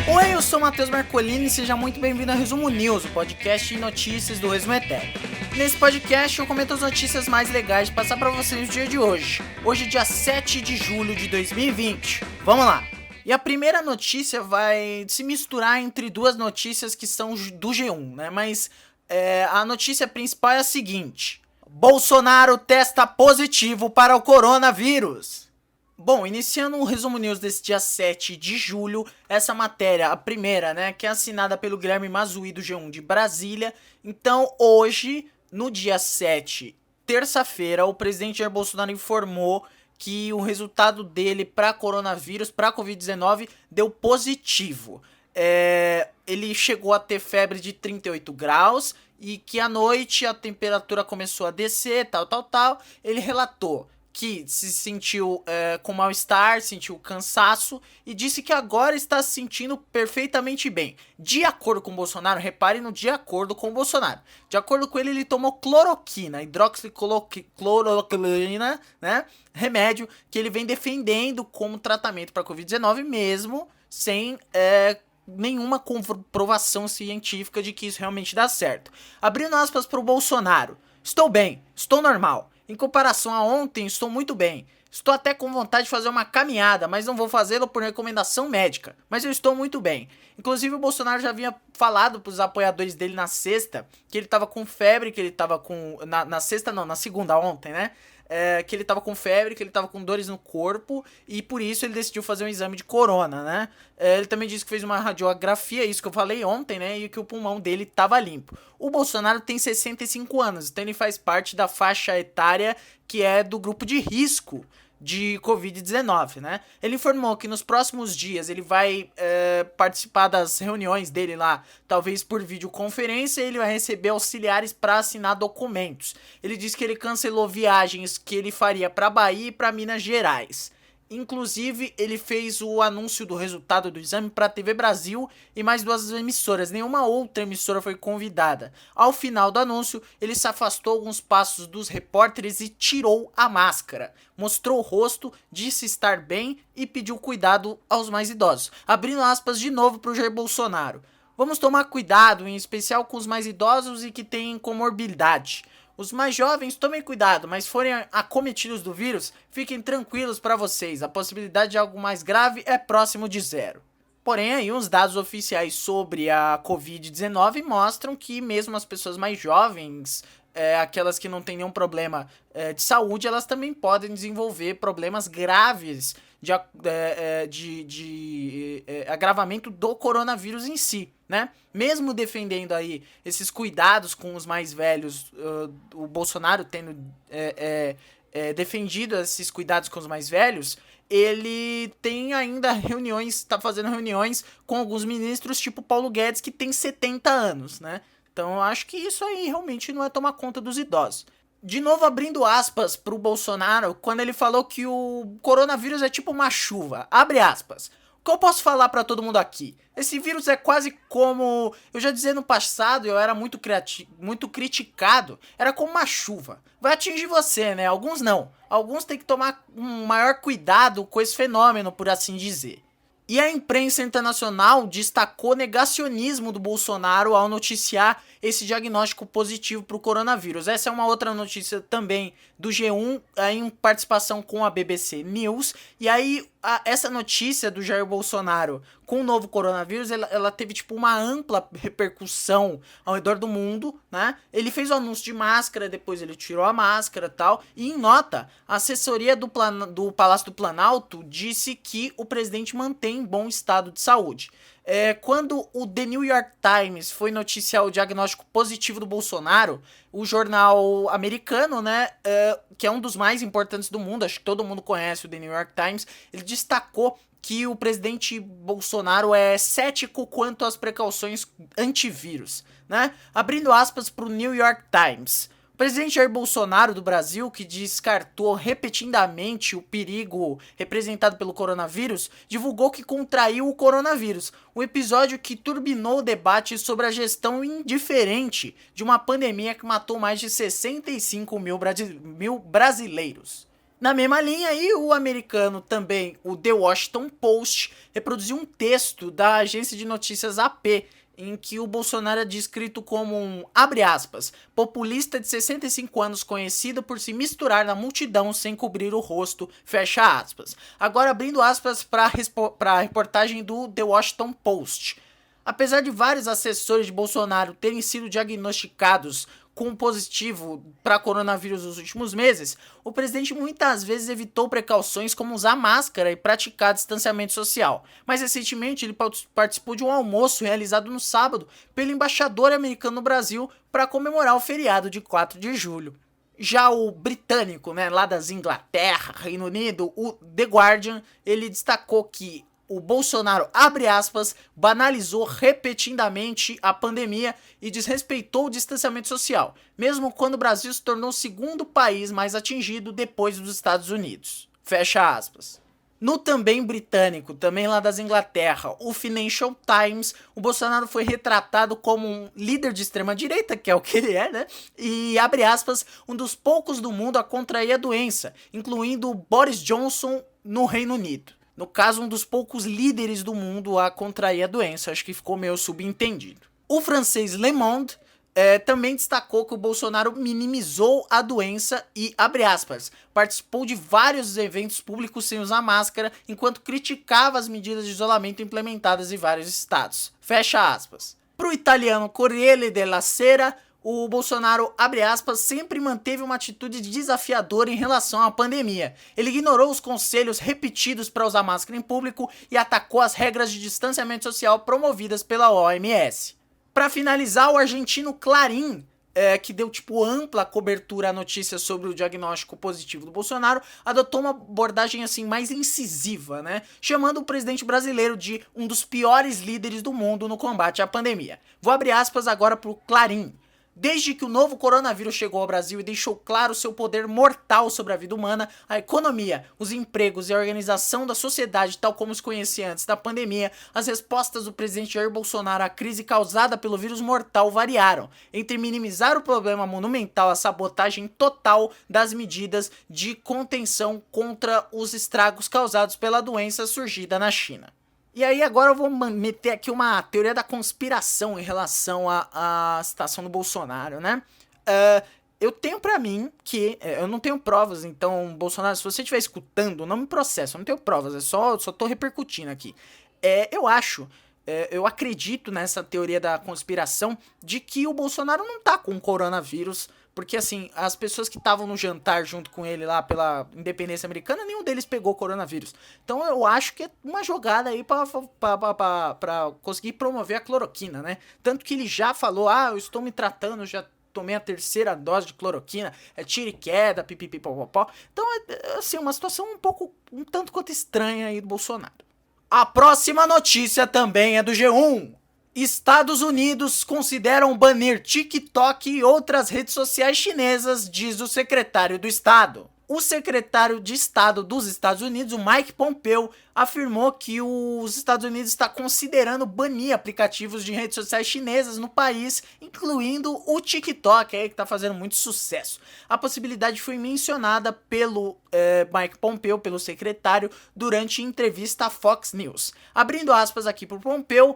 Oi, eu sou o Matheus Marcolini e seja muito bem-vindo ao Resumo News, o podcast de notícias do Resumo Eterno. Nesse podcast eu comento as notícias mais legais de passar pra vocês no dia de hoje. Hoje, dia 7 de julho de 2020. Vamos lá! E a primeira notícia vai se misturar entre duas notícias que são do G1, né? Mas a notícia principal é a seguinte: Bolsonaro testa positivo para o coronavírus. Bom, iniciando o Resumo News desse dia 7 de julho, essa matéria, a primeira, né, que é assinada pelo Guilherme Mazzuí do G1 de Brasília. Então, hoje, no dia 7, terça-feira, o presidente Jair Bolsonaro informou que o resultado dele para coronavírus, para Covid-19, deu positivo. Ele chegou a ter febre de 38 graus e que à noite a temperatura começou a descer, tal. Ele relatou que se sentiu com mal-estar, sentiu cansaço e disse que agora está se sentindo perfeitamente bem. De acordo com o Bolsonaro, repare no de acordo com o Bolsonaro. De acordo com ele, ele tomou cloroquina, hidroxicloroquina, né? Remédio que ele vem defendendo como tratamento para Covid-19 mesmo sem nenhuma comprovação científica de que isso realmente dá certo. Abrindo aspas para o Bolsonaro: estou bem, estou normal. Em comparação a ontem, estou muito bem. Estou até com vontade de fazer uma caminhada, mas não vou fazê-lo por recomendação médica. Mas eu estou muito bem. Inclusive, o Bolsonaro já havia falado para os apoiadores dele na sexta que ele estava com febre, que ele estava com... Na sexta não, na segunda, ontem, né? Que ele tava com febre, que ele tava com dores no corpo e por isso ele decidiu fazer um exame de corona, né? Ele também disse que fez uma radiografia, isso que eu falei ontem, né? E que o pulmão dele tava limpo. O Bolsonaro tem 65 anos, então ele faz parte da faixa etária que é do grupo de risco de Covid-19, né? Ele informou que nos próximos dias ele vai participar das reuniões dele lá, talvez por videoconferência, e ele vai receber auxiliares para assinar documentos. Ele disse que ele cancelou viagens que ele faria para Bahia e para Minas Gerais. Inclusive, ele fez o anúncio do resultado do exame para a TV Brasil e mais duas emissoras. Nenhuma outra emissora foi convidada. Ao final do anúncio, ele se afastou alguns passos dos repórteres e tirou a máscara. Mostrou o rosto, disse estar bem e pediu cuidado aos mais idosos. Abrindo aspas de novo para o Jair Bolsonaro: vamos tomar cuidado, em especial com os mais idosos e que têm comorbidade. Os mais jovens tomem cuidado, mas forem acometidos do vírus, fiquem tranquilos para vocês, a possibilidade de algo mais grave é próximo de zero. Porém, aí os dados oficiais sobre a Covid-19 mostram que mesmo as pessoas mais jovens, aquelas que não têm nenhum problema de saúde, elas também podem desenvolver problemas graves de agravamento do coronavírus em si, né? Mesmo defendendo aí esses cuidados com os mais velhos, o Bolsonaro tendo defendido esses cuidados com os mais velhos, ele tem ainda reuniões, tá fazendo reuniões com alguns ministros, tipo Paulo Guedes, que tem 70 anos, né? Então eu acho que isso aí realmente não é tomar conta dos idosos. De novo, abrindo aspas pro Bolsonaro, quando ele falou que o coronavírus é tipo uma chuva. Abre aspas. O que eu posso falar pra todo mundo aqui? Esse vírus é quase como... Eu já dizia no passado, eu era muito criticado. Era como uma chuva. Vai atingir você, né? Alguns não. Alguns têm que tomar um maior cuidado com esse fenômeno, por assim dizer. E a imprensa internacional destacou negacionismo do Bolsonaro ao noticiar esse diagnóstico positivo para o coronavírus. Essa é uma outra notícia também do G1, em participação com a BBC News. E aí, essa notícia do Jair Bolsonaro com o novo coronavírus, ela teve tipo uma ampla repercussão ao redor do mundo, né? Ele fez o anúncio de máscara, depois ele tirou a máscara e tal. E em nota, a assessoria do Palácio do Planalto disse que o presidente mantém bom estado de saúde. Quando o The New York Times foi noticiar o diagnóstico positivo do Bolsonaro, o jornal americano, né, que é um dos mais importantes do mundo, acho que todo mundo conhece o The New York Times, ele destacou que o presidente Bolsonaro é cético quanto às precauções antivírus, né? Abrindo aspas para o New York Times: O presidente Jair Bolsonaro do Brasil, que descartou repetidamente o perigo representado pelo coronavírus, divulgou que contraiu o coronavírus, um episódio que turbinou o debate sobre a gestão indiferente de uma pandemia que matou mais de 65 mil brasileiros. Na mesma linha aí, o americano também, o The Washington Post, reproduziu um texto da agência de notícias AP, em que o Bolsonaro é descrito como um, abre aspas, populista de 65 anos conhecido por se misturar na multidão sem cobrir o rosto, fecha aspas. Agora abrindo aspas para a reportagem do The Washington Post. Apesar de vários assessores de Bolsonaro terem sido diagnosticados com positivo para coronavírus nos últimos meses, o presidente muitas vezes evitou precauções como usar máscara e praticar distanciamento social. Mais recentemente, ele participou de um almoço realizado no sábado pelo embaixador americano no Brasil para comemorar o feriado de 4 de julho. Já o britânico, lá das Inglaterra, Reino Unido, o The Guardian, ele destacou que o Bolsonaro, abre aspas, banalizou repetidamente a pandemia e desrespeitou o distanciamento social, mesmo quando o Brasil se tornou o segundo país mais atingido depois dos Estados Unidos. Fecha aspas. No também britânico, também lá das Inglaterra, o Financial Times, o Bolsonaro foi retratado como um líder de extrema-direita, que é o que ele é, E, abre aspas, um dos poucos do mundo a contrair a doença, incluindo Boris Johnson no Reino Unido. No caso, um dos poucos líderes do mundo a contrair a doença. Acho que ficou meio subentendido. O francês Le Monde também destacou que o Bolsonaro minimizou a doença e, abre aspas, participou de vários eventos públicos sem usar máscara, enquanto criticava as medidas de isolamento implementadas em vários estados. Fecha aspas. Para o italiano Corriere della Sera, o Bolsonaro, abre aspas, sempre manteve uma atitude desafiadora em relação à pandemia. Ele ignorou os conselhos repetidos para usar máscara em público e atacou as regras de distanciamento social promovidas pela OMS. Para finalizar, o argentino Clarín, que deu ampla cobertura à notícia sobre o diagnóstico positivo do Bolsonaro, adotou uma abordagem mais incisiva, chamando o presidente brasileiro de um dos piores líderes do mundo no combate à pandemia. Vou abrir aspas agora para o Clarín. Desde que o novo coronavírus chegou ao Brasil e deixou claro seu poder mortal sobre a vida humana, a economia, os empregos e a organização da sociedade tal como se conhecia antes da pandemia, as respostas do presidente Jair Bolsonaro à crise causada pelo vírus mortal variaram, entre minimizar o problema monumental, a sabotagem total das medidas de contenção contra os estragos causados pela doença surgida na China. E aí agora eu vou meter aqui uma teoria da conspiração em relação à situação do Bolsonaro, eu tenho pra mim que, eu não tenho provas, então, Bolsonaro, se você estiver escutando, não me processa, eu não tenho provas, só tô repercutindo aqui. Eu acredito nessa teoria da conspiração de que o Bolsonaro não tá com coronavírus, porque assim, as pessoas que estavam no jantar junto com ele lá pela independência americana, nenhum deles pegou coronavírus. Então eu acho que é uma jogada aí pra conseguir promover a cloroquina, Tanto que ele já falou, eu estou me tratando, já tomei a 3ª dose de cloroquina, é tiro e queda, pipipipopopó. Então é assim, uma situação um tanto quanto estranha aí do Bolsonaro. A próxima notícia também é do G1. Estados Unidos consideram banir TikTok e outras redes sociais chinesas, diz o secretário do Estado. O secretário de Estado dos Estados Unidos, o Mike Pompeo, afirmou que os Estados Unidos está considerando banir aplicativos de redes sociais chinesas no país, incluindo o TikTok, que está fazendo muito sucesso. A possibilidade foi mencionada pelo Mike Pompeo, pelo secretário, durante entrevista à Fox News. Abrindo aspas aqui para o Pompeo,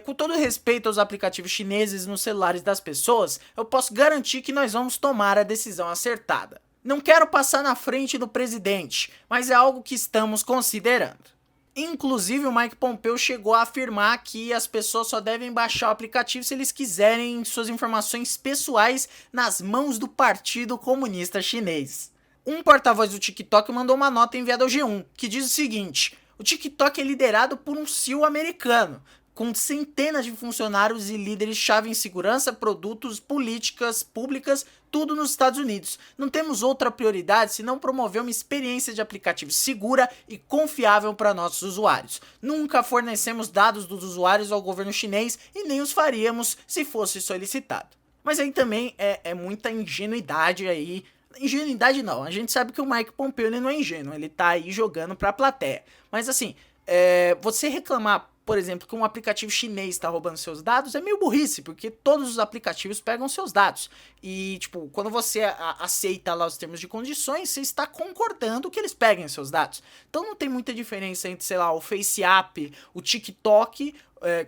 com todo respeito aos aplicativos chineses nos celulares das pessoas, eu posso garantir que nós vamos tomar a decisão acertada. Não quero passar na frente do presidente, mas é algo que estamos considerando. Inclusive, o Mike Pompeo chegou a afirmar que as pessoas só devem baixar o aplicativo se eles quiserem suas informações pessoais nas mãos do Partido Comunista Chinês. Um porta-voz do TikTok mandou uma nota enviada ao G1, que diz o seguinte: o TikTok é liderado por um CEO americano, com centenas de funcionários e líderes-chave em segurança, produtos, políticas públicas, tudo nos Estados Unidos. Não temos outra prioridade senão promover uma experiência de aplicativo segura e confiável para nossos usuários. Nunca fornecemos dados dos usuários ao governo chinês e nem os faríamos se fosse solicitado. Mas aí também é muita ingenuidade aí. Ingenuidade não, a gente sabe que o Mike Pompeo ele não é ingênuo, ele tá aí jogando pra plateia. Mas assim, você reclamar, por exemplo, que um aplicativo chinês tá roubando seus dados é meio burrice, porque todos os aplicativos pegam seus dados. E, tipo, quando você aceita lá os termos de condições, você está concordando que eles peguem seus dados. Então não tem muita diferença entre, sei lá, o FaceApp, o TikTok.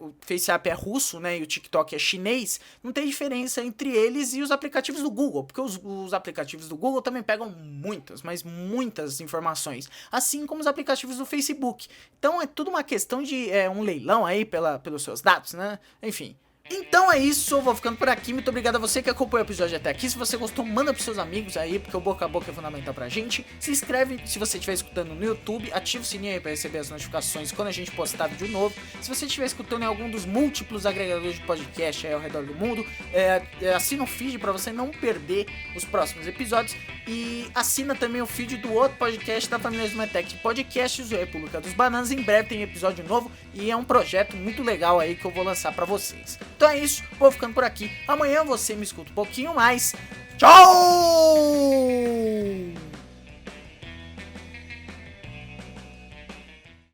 O FaceApp é russo, né, e o TikTok é chinês, não tem diferença entre eles e os aplicativos do Google, porque os aplicativos do Google também pegam muitas, mas muitas informações, assim como os aplicativos do Facebook. Então é tudo uma questão de um leilão aí pelos seus dados, né, enfim. Então é isso, eu vou ficando por aqui, muito obrigado a você que acompanhou o episódio até aqui. Se você gostou, manda pros seus amigos aí, porque o boca a boca é fundamental pra gente. Se inscreve se você estiver escutando no YouTube, ativa o sininho aí pra receber as notificações quando a gente postar vídeo novo. Se você estiver escutando em algum dos múltiplos agregadores de podcast aí ao redor do mundo, assina o feed pra você não perder os próximos episódios. E assina também o feed do outro podcast da família Smartech, Podcasts do República dos Bananas. Em breve tem episódio novo e é um projeto muito legal aí que eu vou lançar pra vocês. Então é isso, vou ficando por aqui. Amanhã você me escuta um pouquinho mais. Tchau!